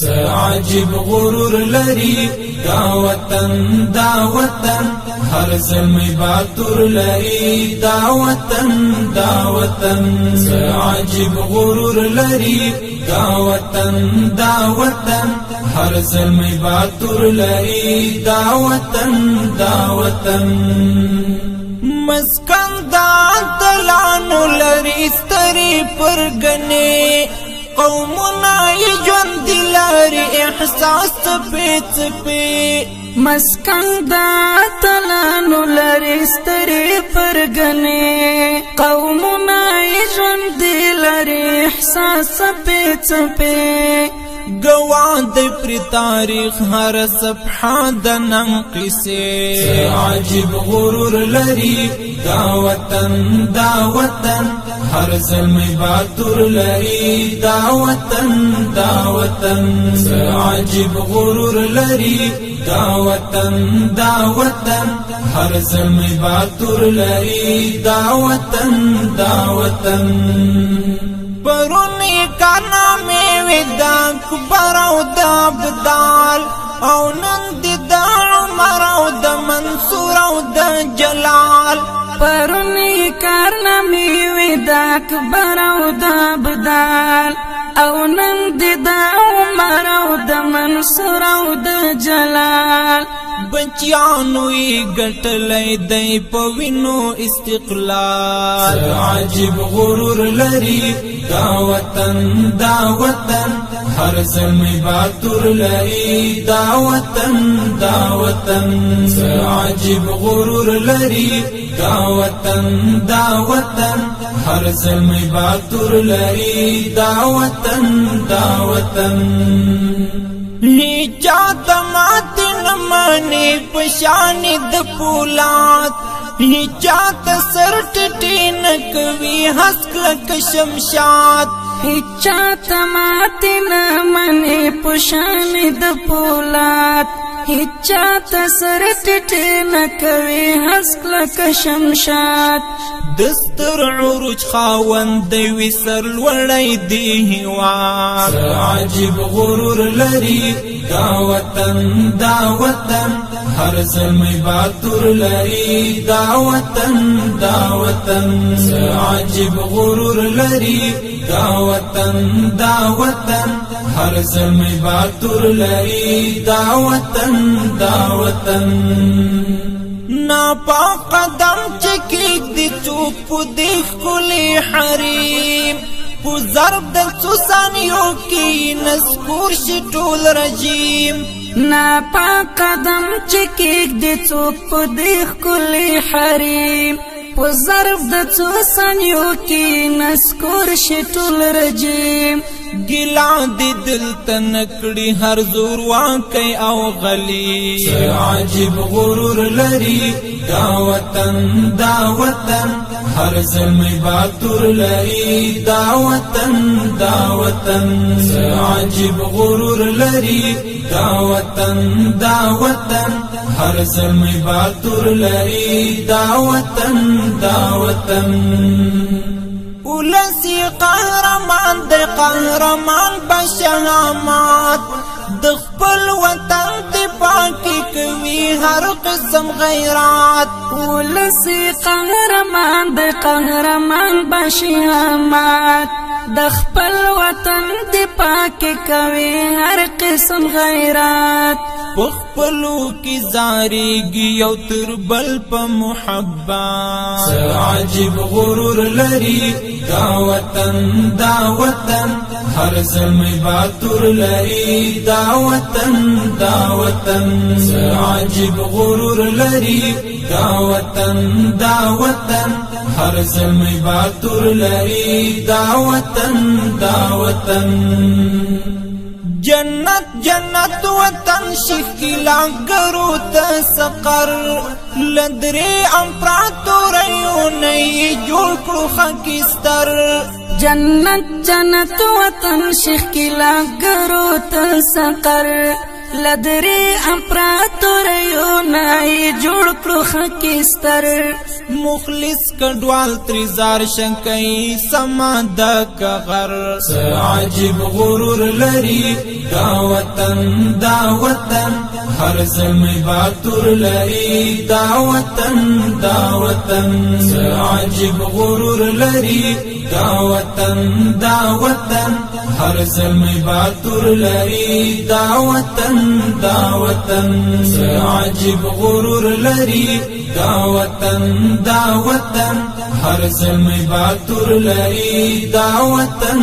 عجیب غرور لري دا وطن هر زلمی باتور لري دا وطن عجیب غرور لري دا وطن هر زلمی باتور لري دا وطن مسکن دا دلانو لري ستري پرګنې قومنا ژوند لري احساس څپې مسکن دا تلانو لري ستري پرګنې قومنا ژوند لري احساس څپې گواه دی پر تاریخ هر صفحه د نن قصه عجیب غرور لري دا وطن هر زلمی باتور لري دا وطن عجیب غرور لري دا وطن هر زلمی باتور لري دا وطن پرونی کانا میوی دا کبر او دا بدال او نند دا عمر او دا منصور او دا جلال پرونی کارنا میوی دا کبر او دا بدال او نند دا عمر او دا منصور او دا جلال بچیانوی گٹلی دی پوینو استقلال عجیب غرور لري دا وطن هر زلمی باتور لري دا وطن عجیب غرور لري دا وطن هر زلمی باتور لري دا وطن هیچا تمات نمانی پشانی د پولاد هیچا تسر ٹٹی نکوی حسک لک شمشاد هیچا تمات نمانی پشانی د پولاد هیچا تسر ٹٹی نکوی حسک لک شمشاد دستر عروج خاوند دی سر لوړی دی هوار عجیب غرور لري دا وطن هر زلمی باتور لري دا وطن عجیب غرور لري دا وطن هر زلمی باتور لري دا وطن نا پا قدم چکیگ دی چوپ دیخ کلی حریم پو ضرب دل سوسانیو کی نسکور شٹول رجیم نا پا قدم چکیگ دی چوپ دیخ کلی حریم پو ضرب دل سوسانیو کی نسکور شٹول رجیم گلا دی دل تنکڑی ہر زور واقعی او غلی عجیب غرور لري دا وطن ہر زلمی باتور لري دا وطن عجیب غرور لري دا وطن ہر زلمی باتور لري دا وطن ولسی قهرمان دی قهرمان بشهامات د خپل وطن دفاع کی کوي هر قسم غیرات ولسی قهرمان دی قهرمان بشهامات د خپل وطن دفاع کی کوي هر قسم غیرات پخپلو کی زاریگی یو تربل پا محبت عجیب غرور لري دا وطن هر زلمی باتور لري دا وطن عجیب غرور لري دا وطن هر زلمی باتور لري دا وطن جنت وطن شکلا گرو تسقر لدری امپراتوریو نئی جوڑ کرو خاکستر جنت وطن شکلا گرو تسقر لدری امپراتوریو نای جوړ کړو خکستر مخلص کډوال تریزار شنکای سما د کغر عجیب غرور لري دا وطن هر زلمی باتور لري دا وطن عجیب غرور لري دا وطن هر زلمی باتور لري دا وطن عجیب غرور لري دا وطن هر زلمی باتور لري دا وطن